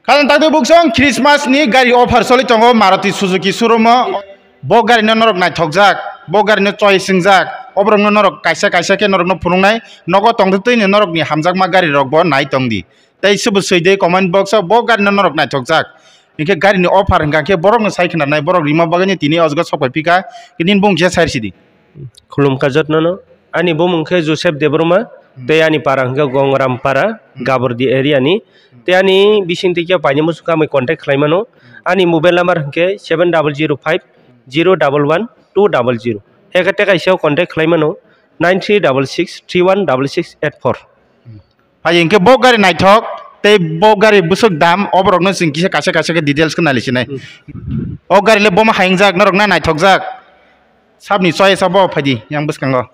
Kalan tak buksong Christmas ni gari offer soli tongo Maruti Suzuki showroom bo gari no norok nai thokjak bo gari no choice singjak obrong no norok kaisa ke norok no phunungnai nogo tongtoi ni norok ni hamjak ma gari rok bo nai tongdi tei subu soide comment box bo gari no norok nai thokjak inke gari ni offer hingka ke borok no sai khna nai borok rima bagani tini ojgo sopai pika kinin bung je sair sidi khulum kajat no ani bo mungkhe Joseph Debroma te ani para hingka Gongram para Gabordi area ni te ani bisinti kya paine musuka mai contact khlaimano ani mobile number hingke 7005 011 200 heka te kaisa contact khlaimano 9366 316684 pai inke bo gari naithok tei bo gari busuk dam oborok no sing kisa kaisa ke details ko nali sinai o gari le boma haingjak norok na naithokjak sabni choice abo phadi yang buskango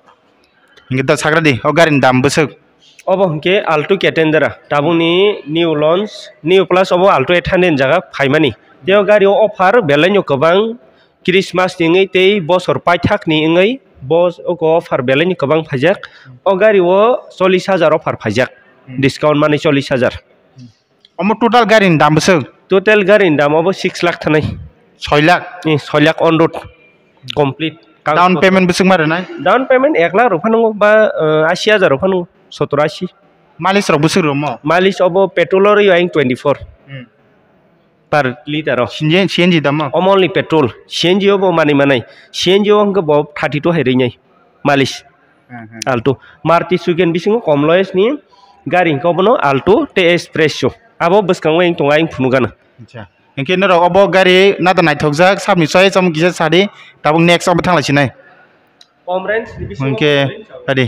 inge da sagradi o gari dam busuk obo hingke Alto Catendra tabuni new launch new plus obo Alto 800 jaga phaimani deo gari offer belaino kobang Christmas ni tei bosor paithak ni ngai bos oko offer belaino kobang phajak o gari o 40000 offer phajak discount mani 40000 omo total gari dam busuk total gari dam obo 6 lakh thanai 6 lakh 6 lakh on road complete down payment busuk mare nai down payment 1 lakh rupanango ba 80000 rupanango 70-80 malis rok busuk romo malis obo petrol ri 24 per liter CNG dam only petrol CNG obo mani manai CNG ong bo 32 hai rei malis Alto Maruti Suzuki bisingo komloes ni gari ko bono Alto te Espresso abo buskango ing tonga ing phunugana acha engke nero obo gari nada nai thokjak sabni choi cham gisa sadi tabung next am thangla sinai kom range bisingo engke adi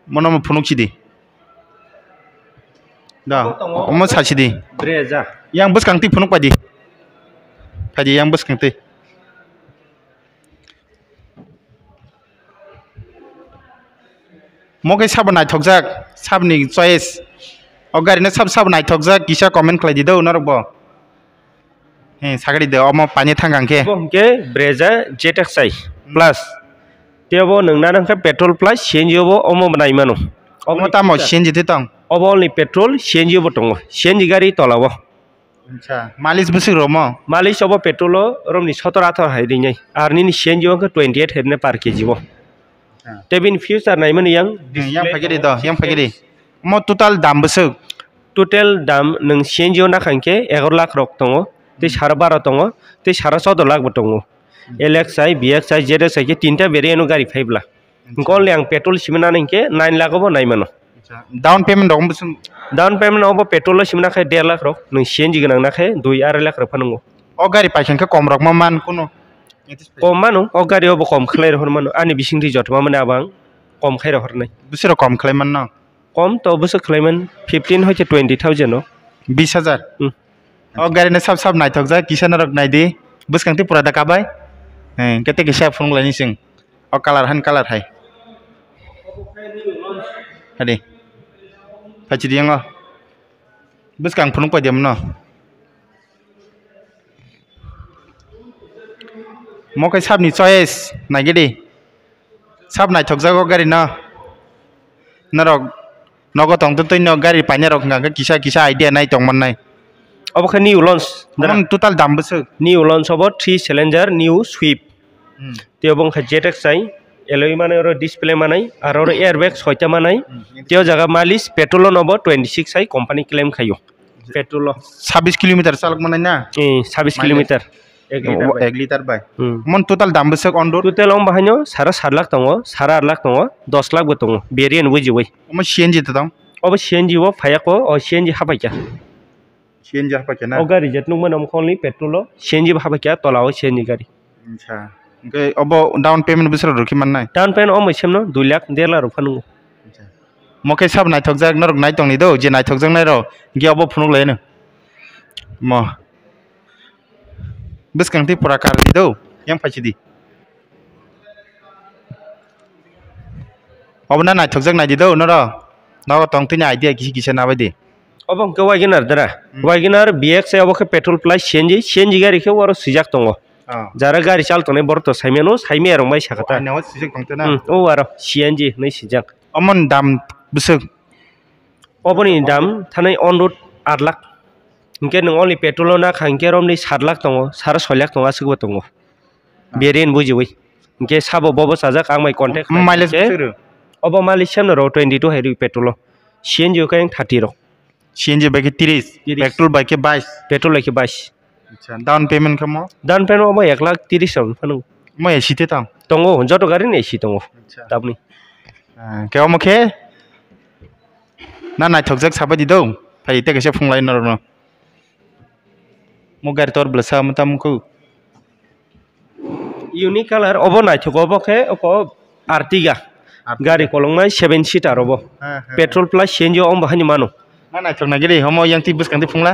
mono mo phunuk chidi da omo sachidi Brezza yang buskangti phunuk padi yang buskangti mokai sab nai thokjak sabni choice o gari na sab nai thokjak kisa comment khlai di do norok bo sagari de omo pani thangangke ke Brezza ZXi plus tebo nangna nangka petrol plus CNG obo omo nai mano omo tamo CNG te tong obo only petrol CNG obo tongo CNG gari tolawo acha malis busuk romo malis obo petrol romni 17-18 hai ringai arni ni CNG obo 28 herne per kg bo tebin future nai mani yang phagiri mo total dam busuk total dam nang CNG na khangke 11 lakh rok tongo te 12 tongo te 14 lakh bo tongo LXi BXi ZXi ke tinta variant gari phaibla kol yang petrol simna nangke 9 lakh obo nai mano down payment dong busuk down payment obo petrol simna khe 1.5 lakh rok nang CNG ganang na khe 2.5 lakh rok phanango o gari paisangke kom rok man kuno kom mano o gari obo kom khlai hor mano ani bisingti jotma mane abang kom khaira hornai busiro kom khlai man no kom to busuk khlaiman 15 hoite 20000 no 20000 o gari na sab nai thokjak kisa narok nai di buskangti pura da kabai kete kisa phone lani sing o color hai ade pachidi yang buskang phone pa dem no mokai sabni choice nai gedi sab nai thokjak o gari na narok nogo tongtoi no gari paine rok ngaka kisa idea nai tongman nai obo khe new launch total dam busuk new launch obo 3 cylinder new sweep te obong khe ZXi alloy mane ro display manai aro airbag 6 ta manai teo jaga malis petrol nobo 26 hai company claim khayo petrol 26 km salak manai na 26 km 1 liter bai mon total dam busuk on road total om bahanyo 7.5 lakh tongo 8 lakh tongo 10 lakh bo tongo variant buji wai omo CNG te tong obo CNG wo phayako o CNG habaikya CNG habaikya na o gari jetnung manam khonli petrol CNG habaikya tolao CNG gari acha okay obo down payment busro roki man nai down payment om semno 2 lakh 1.5 lakh rupanung mokai sab nai thokjak norok nai tongni do je nai thokjak nai ro ge obo phunuk lai no mo buskangti pura kar di do yang phachidi obo na nai thokjak nai di do noro nogo tongtini idea kisa na bai di obo ke Wagoner dara Wagoner BXi obo ke petrol plus CNG gari ke waro sijak tongo jara gari chal tone borto saimeno saime rong mai sakata nawa sijak tongtena o waro CNG nei sijak amon dam busuk oboni dam thanai on road 8 lakh इनके नों only petrol ना खांके रोम नि 7 lakh दंगो 6 lakh दंगो आसुगो दंगो Beren बुजिवै इनके साबो बबो साजाक आं माइ contact mileage बिसोरो अब mileage same row 22 हेरि पेट्रोल सीएनजी का 30 रो CNG bike 30 petrol bike 22 petrol bike 22 अच्छा डाउन पेमेंट खमो डाउन पेमेंट अब 1,30,000 रां फानो मैं एसीते तां दंगो जतो गारि ने एसी दंगो ताबनि केव मखे ना नायथकजाक साबादि दं फाय तेकेसे फुंलाय नरनो मो गारि तोर ब्लसा मतामखौ यूनिक कलर अब नायथको बखे अको आर्टिगा गारि कलंनाय 7 सीटार अब पेट्रोल प्लस सीएनजी अम बाहानि मानो ना नायथक नागिरि हम यांति बुसकांति फुंला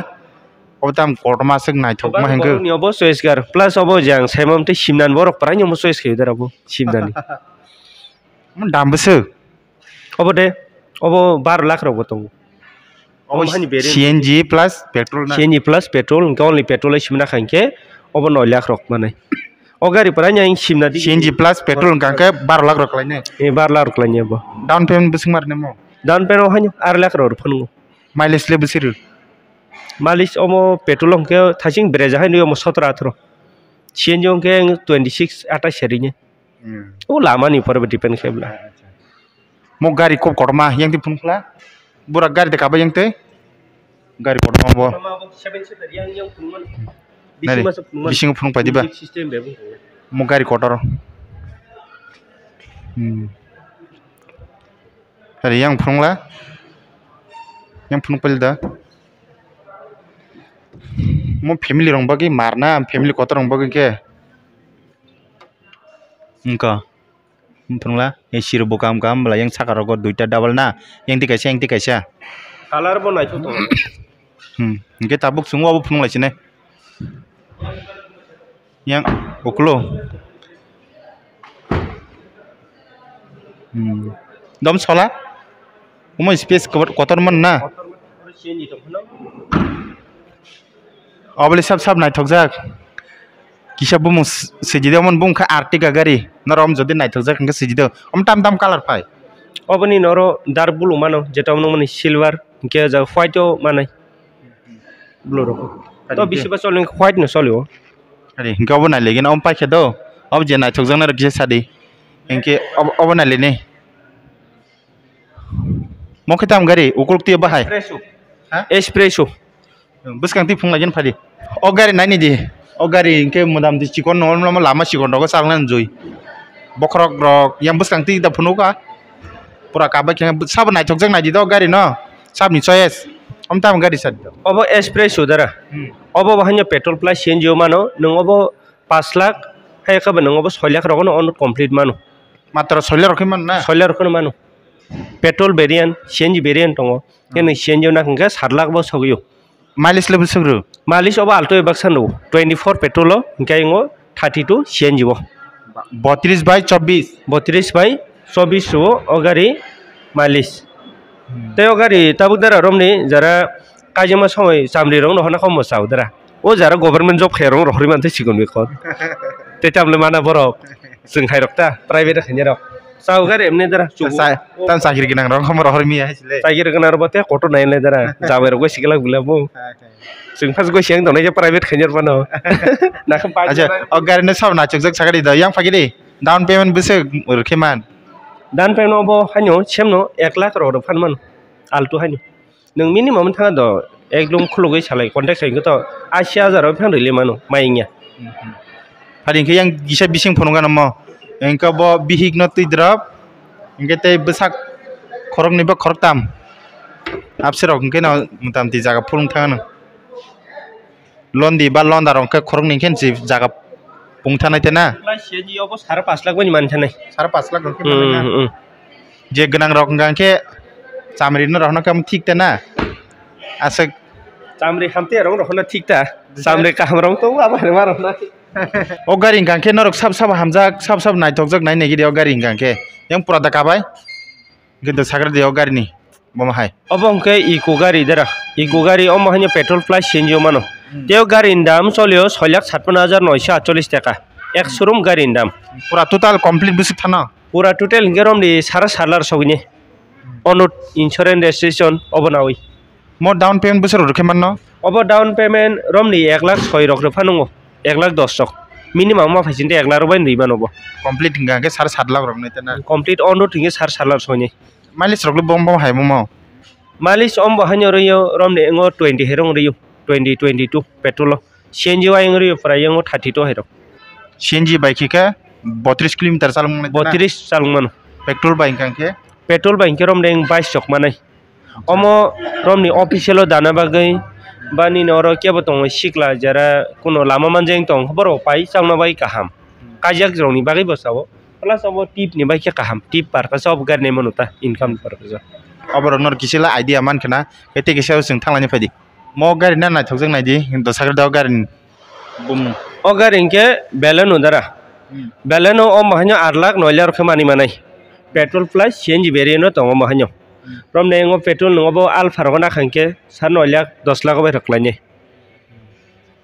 अब ताम कोटमासक नायथक मा हेंगो नि अब चॉइस गार प्लस अब जां साइममते सिमनान बरक प्राय नि चॉइस खैदर अब सिमनानि मन दामबोसो अब दे अब 12 लाख रबो दं अब हानि बेरे सीएनजी प्लस पेट्रोल ना CNG plus petrol only petrol सिमना खांके अब 9 लाख रक माने ओ गारि परा न्याय सिमना दि सीएनजी प्लस पेट्रोल कांके 12 लाख रक लाइने ए 12 लाख रक लाइने अब डाउन पेमेंट बिसिं मारने मो डाउन पेमेंट हानि 8 लाख रक फनु माइलेज ले बिसिर मालिश अब पेट्रोल के थासिं ब्रेजा हानि अब 17 18 सीएनजी के 26 28 सेरिने ओ लामानि पर डिपेंड खेबला मो गारि को कोटमा यांति फुंखला बुरा गारि देखा बा यांते गारि कोटमा बो 7 सीटर yang फुंमन बिसिं फुं पादिबा सिस्टेम बे मो गारि कोटर अरे yang फुंला yang फुं पलदा मो फैमिली रंग बाकी मारना फैमिली कोतर रंग बाकी के इनका फुंला एसी रो काम काम बला yang साकार रो दुइटा डबल ना yang ति कैसा कलर बनाय तो इनके ताबुक सुंगो अब फुंला छिने yang oklo dom sola umo space kotor man na obli sab nai thokjak kisa bumung sejide mon bung kha artiga gari norom jodi nai thokjak ka sejide tam color pai obani noro dark blue mano jeta mani silver ke ja white o manai blue ro to bisi ba soleng white no solio अरे इनका अब नाले लेकिन अब पाखे दो अब जे नाइथक जंग रखिए सादी इनके अब नाले ने मौके ताम गाड़ी उकुलती बाहाय एस्प्रेसो बस कांति फुंग लागेन फादी ओ गाड़ी नाइनी दी ओ गाड़ी इनके मदाम दी चिकन नॉर्मल लामा चिकन दो सालना जोई बखरक रक yang बस कांति दा फुनुका पूरा काबा के सब नाइथक जंग नाइदी दो गाड़ी न सब नि चॉइस हम ताम गाड़ी साद अब एस्प्रेसो दरा अब बहाय पेट्रोल प्लस सीएनजी मानो नों अब 5 लाख हाय खब नों अब 6 लाख रखनो अन कंप्लीट मानो मात्र 6 लाख रखै मान ना 6 लाख रखनो मानो पेट्रोल वेरिएंट सीएनजी वेरिएंट दङ केन सीएनजी ना खंगा 7 लाख बो सगयो माइलेज लेवल सग्रो माइलेज अब आल्टो एबाक्सन 24 पेट्रोल इंकाइंगो 32 सीएनजी बो 32/24 हो अगारी माइलेज ते अगारी ताबुदारा रोमनि जरा काजिमा समय सामरि रंग नहना खम साउदरा ओ जरा गभर्नमेंट जॉब खेरंग रहरि मानते सिगन बेखौ ते तामले माना बरक जों हायरकता प्राइवेट खैने रक साउगार एमने दरा तान सागिर गनां रंग खम रहरि मिया हाइले सागिर गनां रबते कटो नायले दरा जाबेर गो सिगला गुलाबो जों फास गो सियां दनै जे प्राइवेट खैने रबानो नाखम पा अच्छा अगारने सब नाचक सागरि द yang फागिरि डाउन पेमेंट बेसे रखेमान डाउन पेमेंट अब हान्यो सेमनो 1 लाख र फानमान आल्टो हान्यो नों मिनिमाम थाङा द एकदम खुलुगै सालाय कन्टेक्ट खायगो त 80,000 फान रिले मानो माइंगिया फारिंखै yang गिसा बिसिं फनगा नम एंका ब बिहिक न तिद्रब इंगे ते बसाक खरक निबा खरकताम आपसेरक इंके न मुताम ति जागा फुलुं थाङा लोन दि बा लोन दारं के खरक निखेन जि जागा पुंथानाय तेना प्लस सीएनजी अब 5.5 लाख बनि मानथानाय 5.5 लाख रखे माने जे गनां रकं गांके चामरी न रहना काम ठीक तना आसे चामरी हमते रंग रहना ठीक ता चामरी काम रंग तो आबार मारना ओ गारि गांके नरक सब सब नाइथक जक नाइ नेगिरि ओ गारि गांके yang pura da kabai gede sagar de o गारि नि बम हाय अब हमके इको गारि दरा इको गारि ओ महने पेट्रोल प्लस सीएनजी मानो तेओ गारि दाम चलियो 6,57,948 टाका एक शोरूम गारि दाम पूरा टोटल कंप्लीट बिस थाना पूरा टोटल गेरम दि 7.5 लाख सगिने अनुट इंश्योरेंस रेजिस्ट्रेशन अबनावै मो डाउन पेमेंट बिसर रखे मन अब डाउन पेमेंट रमनि 1,06,000 रक फानंगो 1,10,000 रक मिनिमाम मा फाइसिनते 1,00,000 रुपये नैबा नबो कंप्लीट हिंगा के 7.5 लाख रक नैते ना कंप्लीट ऑन रोड हिंगे 7.5 लाख सोनी माइलेज रक बम बम हाय मम माइलेज अम बहान्यो रियो रमनि एंगो 20 हेरंग रियो 2022 पेट्रोल सीएनजी वायंग रियो प्राय एंगो 32 हेरंग सीएनजी बाइक के 32 किलोमीटर चालंग 32 चालंग पेट्रोल बाइक के पेट्रोल बाइक के रमनि 22 चक माने अमो रमनि ऑफिशियल दाना बागै बानी नरो केबो दङ सिक्ला जरा कोनो लामा मानजें दं खबर पाइ चावना बाइ काहाम काजियाक जरनि बागै बसाव प्लस अब टिप नि बाइ के काहाम टिप पार्पस अब गारने मनुता इनकम पार्पस अब नर किसिला आइडिया मानखना केते केसाव जों थांलानि फायदि म गारि ना नायथक जों नायदि हिंद सागरदाव गारि बुम ओ गारि के बेलेनो दारा बेलेनो ओ महन्यो 8 लाख 9 लाख खमानि मानै पेट्रोल प्लस सीएनजी वेरिएन्ट दङ महन्यो रम नेंगो पेट्रोल नङाबो आल्फा रगना खांके 9 लाख 10 लाख बाय रखलानि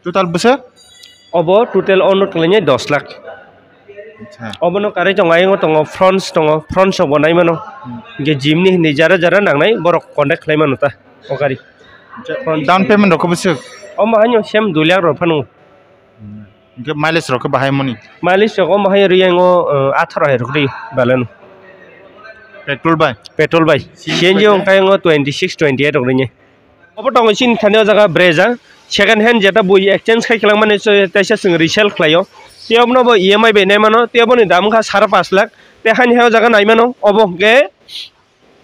टोटल बसे अब टोटल ऑन रोड खलानि 10 लाख अच्छा अब न कारे जंगायंगो दङ फ्रन्ट्स बनाय मानो गे जिमनि नि जरा जरा नांनाय बरक कन्टेक्ट खालाय मानो ता ओ गारि डाउन पेमेंट रख बसे ओ महन्यो सेम 2 लाख र फानु के माइलेज रख बाहाय मनि माइलेज रख महय रियंगो 18 हेरक रि बालन पेट्रोल बाय सीएनजी अंकायंगो 26 28 रगनि अब दङ सिन थानायाव जागा ब्रेजा सेकेंड हैंड जेटा बुइ एक्सचेंज खालाम माने तैसा जों रिसेल खालायो तेबनबो ईएमआई बेनाय मानो तेबनि दामखा 5.5 लाख ते हानि हाव जागा नाय मानो अब के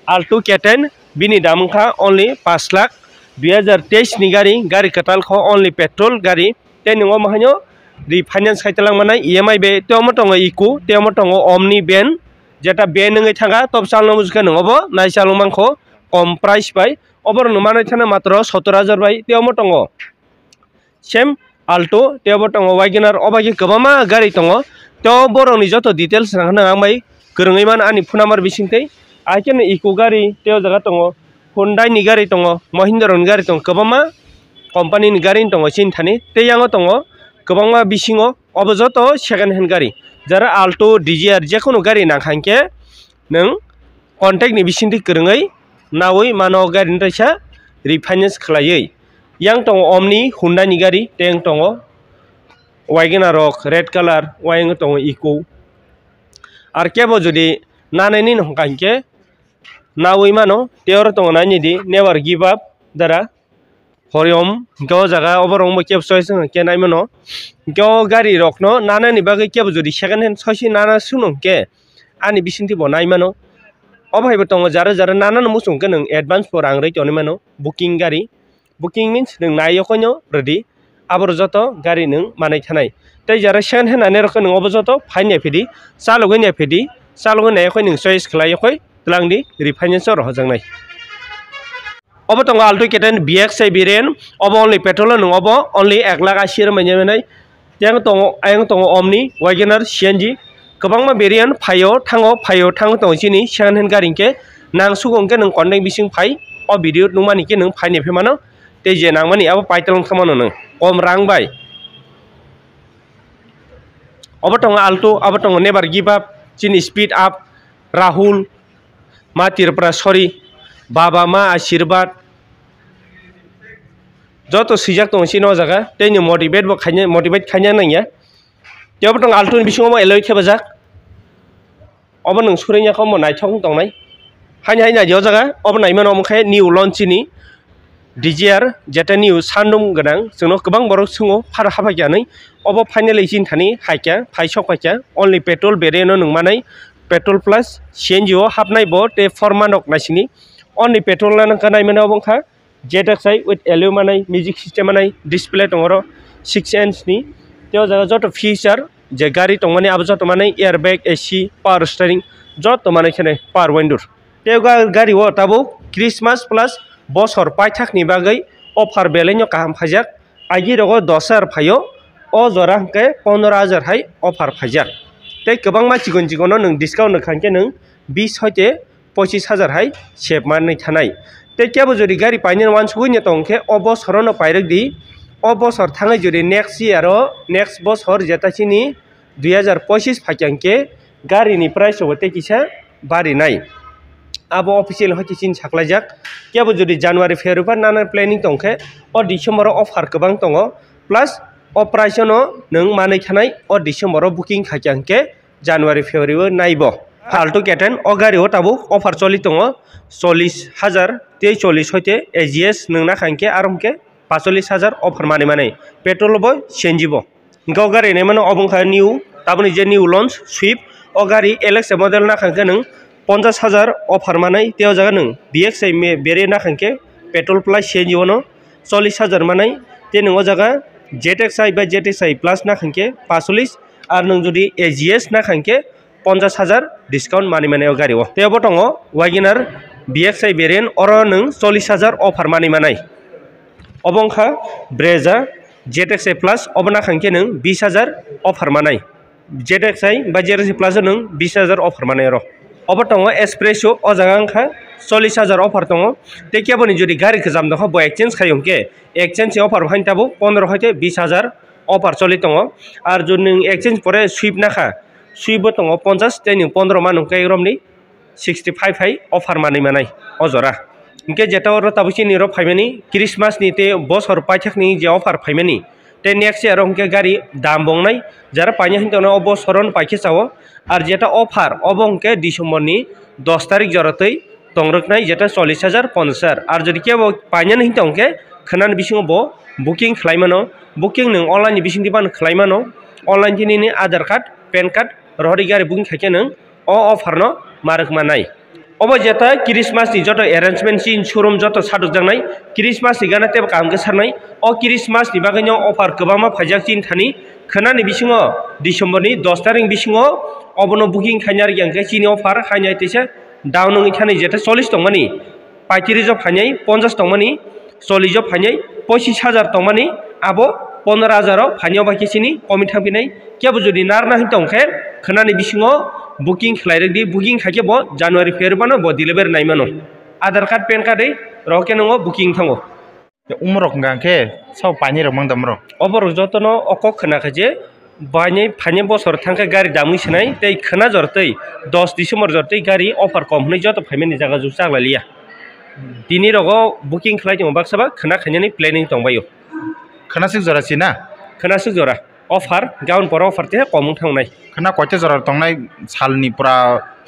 आल्टो K10 बिनि दामखा ओनली 5 लाख 2023 नि गारि कटाल खो ओनली पेट्रोल गारि ते नङो महन्यो रिफाइनेंस खाइतलां माने ईएमआई बे तेमो दङ इको तेमो दङ ओमनी बेन जेटा बेन नङै थांगा तब सालनो मुजका नङबो नाय सालनो मांखो कम प्राइस बाय ओबर नुमानै थाना मात्र 17,000 बाय तेमो दङ सेम आल्टो तेबो दङ वागेनार अबागे गोबामा गारि दङ तो बरनि जतो डिटेल्स राखना आं बाय गोरोङै मान आनि फुनामार बिसिंतै आकेन इको गारि तेव जागा दङ होंडा नि गारि दङ महिंद्रा नि गारि दङ गोबामा कंपनी नि गारि दङ सिन थानि ते यांगो दङ गोबामा बिसिङो अब जतो सेकेंड हैंड गारि जरा आल्टो डिजिआर जेखुनु गारि नाखांके नों कन्टेक्ट नि बिसिंतै गोरोङै नावै मानो गारि तैसा refinance खालायै yang tong omni Honda ni gari teng tong Wagoner red color wayang tong eco ar kebo jodi nanai ni hongkanke nawi mano teor tong nani di never give up dara horiom go jaga oborong mo keb choice ke nai mano go gari rokno nana ni bagi kebo jodi second hand choice nana sunongke ani bisinti bo nai mano obai bo tong jara jara nana no musung ke nang advance for angrei toni mano booking gari Booking means nung nayo konyo ready abor joto gari nung manai thanai tei jara second hand ane rokon nung obo joto faine phidi chalogai ne phidi chalogai ne khoi nung choice khlai khoi tlangdi refinance ro hojangnai obo tong alto K10 BX variant obo only petrol nung obo only 1,80,000 manai yang tong omni Wagoner CNG kobangma variant phayo thango tong chini second hand gari ke nang sugongke nung konnek bising phai o video nungmani ke nung phaine phemano te je nangmani abo paitolong khamano nung kom rang bai obo alto abo never give up chini speed up Rahul ma tirpra sorry baba ma ashirbat joto sijak tong sino jaga te ni motivate khanya nang ya te obo alto ni bisingo mo eloi khebajak obo nung surenya ko mo naithok tongnai haini na jo jaga obo naimano omkhay new launch ni DGR jeta new sandum ganang जोंनो गोबां बरक सोङो फार हाबागियानै अब finally जिन थानि हाइका फाइसक फाइका only पेट्रोल बेरेनो नंमानै पेट्रोल प्लस CNG ओ हाबनाय बो ते फरमानक नासिनि only पेट्रोल लान कानाय माने अबंखा ZXi with एल्युमिनाय म्यूजिक सिस्टम नाय डिस्प्ले दङरो 6 इंच नि तेव जागा जतो फीचर जे गारि दंमाने अब जतो माने एयारबैग AC पावर स्टीयरिंग जतो माने खने पावर विंडो तेव गारि ओ ताबो क्रिसमास प्लस बसर पाइथाकनि बागै अफार बेलेनो काहाम फाइजाक आगि रगो 10,000 फायो ओ जरा के 15,000 हाय अफार फाइजाक ते गोबां मानसिगन जिगनो नों डिस्काउन्ट खानके नों 20 हयते 25,000 हाय सेभ मानै थानाय ते केबो जदि गारि पाइनो वानसुगुनि तंके ओ बसरनो पाइरक दि ओ बसर थाङै जदि नेक्स्ट इयार नेक्स्ट बसर जेतासिनि 2025 फाइकांके गारिनि प्राइस होते किसा बारि नाय abo official hoiti chin saklajak kebo jodi January February nana planning tongkhe o December offer kobang tongo plus operation o nung manai khanai o December o booking khaikangke January February naibo falto keten o gari o tabu offer choli tongo 40,000 te 40 hoite AGS nungna khanke arumke 45,000 offer manai petrol boy senjibo go gari ne mano obong kha new tabuni je new launch swift o gari LX model na khanke nung 50,000 offer manai teo jaga nung BXI me bere na khanke petrol plus senjibo no 40,000 manai te nung o jaga ZXI ba ZXI plus na khanke 45 ar nung jodi AGS na khanke 50,000 discount mani o gari o teo botongo Wagoner BXI variant oro nung 40,000 offer mani obongkha Brezza ZXI plus obna khanke nung 20,000 offer manai ZXI ba ZXI plus nung 20,000 offer manai ro obotongo Espresso o jaga angkha 40,000 offer tongo te keboni jodi gari khajam dakho bo exchange khayongke exchange offer bhaintabo 15 hoite 20,000 offer choli tongo ar jodi nung exchange pore swift nakha swift bo tongo 50 te nung 15 manung kai romni 65 hai offer manai ojora inke jeta oro tabuchi ni ro phaimani Christmas ni te bosor paithak ni je offer phaimani te next year onke gari dam bongnai jara paini hintono obo soron paikhe chawo ar jeta offer obongke December ni 10 tarik joratoi tongroknai jeta 40,000 50,000 ar jodi kebo paini hintongke khanan bisingo bo booking khlaimano booking nung online bisingi ban khlaimano online ni Aadhaar card PAN card rohori gari booking khake nung o offer no mark manai obo jeta Christmas ni joto arrangement chin showroom joto saduk jangnai Christmas ni gana teb kam gesarnai o Christmas ni bagino offer kobama phajak chin thani khanani bisingo December ni 10 tarik bisingo obono booking khanyar yangke chini offer khanyai tese down ngi thani jeta 40 tongmani 35 job khanyai 50 tongmani 40 job khanyai 25,000 tongmani abo 15,000 phanyo baki chini komi thangpinai kebo jodi narna hintongkhe khanani bisingo booking khlairek di booking khake bo January February bo deliver naimano Aadhaar card PAN card ei roke nongo booking thango umrok ngangke sau pani rok mangdamro oborok jotono okok khnakha je bainai phane bosor thangka gari damui sinai tei khana jortei 10 December jortei gari offer company joto phaimani jaga ju chaglaliya tini rogo booking khlai jong baksaba khana khanyani planning tongbayo khanasik jora china khanasik jora offer gaun por offer te komung thangnai khana koite jora tongnai salni pura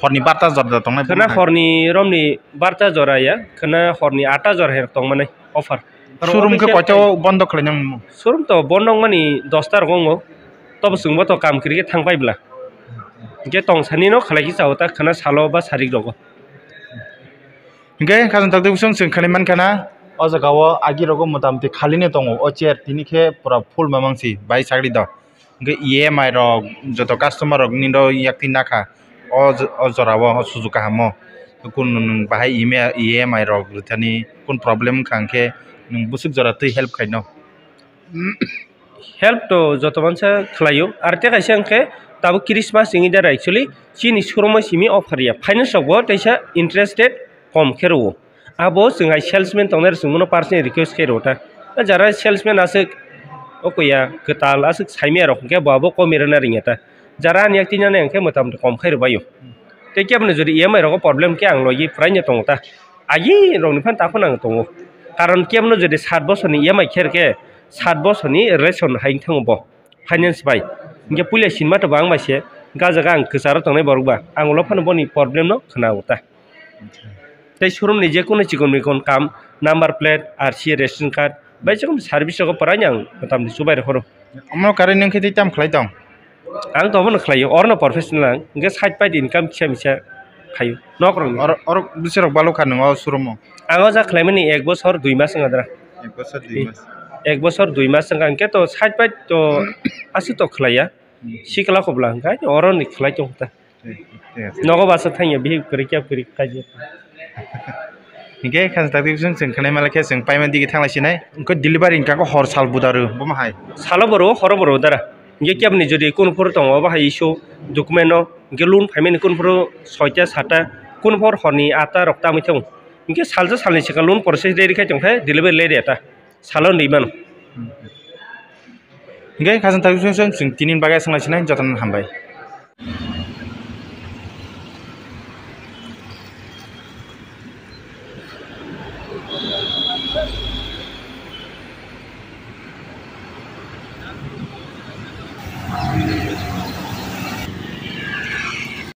horni 12 jora tongnai khana horni romni 12 jora ya khana horni 8 jora her tongmanai offer showroom ke koite bondo khlainang showroom to bondong mani 10 tar gongo tobo sungbo to kam krige thangpaibla ge tong sani no khlaiki chawta khana salo ba sarik rogo ge khajan takde busung sing khaliman kana o jagao agi rogo motamti khaline tongo o chair tini khe pura full mamangsi bai sagri do ge EMI rok joto customer rok nindo yakti nakha o jorao o suzuka hamo kun bahai EMI rok thani kun problem khangke nung busuk jora tui help khaino help to joto mansa khlaio ar te kaisa angke tabo Christmas ingi dara actually chini showroom simi offer ya finance rok bo taisa interested kom khero abo sungai salesman tongner sungno personal request kherota jara salesman asuk okoya ketal asuk saimia rok ke babo komirana ringeta jara ni yakti nane angke motam kom khairo bayo te kyabne jodi EMI rok problem ke ang logi praine tongta agi rok ni phan tapon ang tongo karon kyabno jodi 7 bosorni EMI kherke 7 bosorni ration haing thango finance bai inge pulia sinma to bang baise gajaga ang kesaro tongnai borokba ang lo phan boni problem no khana uta tei showroom ni je kono chikon kam number plate RC ration card bai jekom service ko paranyang motam ni subai horo amno kare nang khiti tam khlai tong ang to bono khlaio orno professional inge side by income chemisa khayo nokrong or bisirok balo khan ngo showroom ango ja khlaimani 1 bosor 2 mas ngadra 1 bosor 2 mas 1 bosor 2 mas angke to side by to asu to khlaya sikla khobla angka oron ni khlai tongta nogo basa thangya bihi kuri kya kuri kaje Nge khan takdi sung sung khanai malake sung payment digi thangla sinai ko delivery inka ko hor sal budaru boma hai salo boro horo boro dara nge kyabni jodi kun phur tongo ba hai issue document no nge loan payment kun phur 6ta 7ta kun phur horni 8ta rokta mithong nge salja salni sika loan process ready khai tongthai delivery le data salo neiman nge khan takdi sung tinin bagai sangla sinai jotan hambai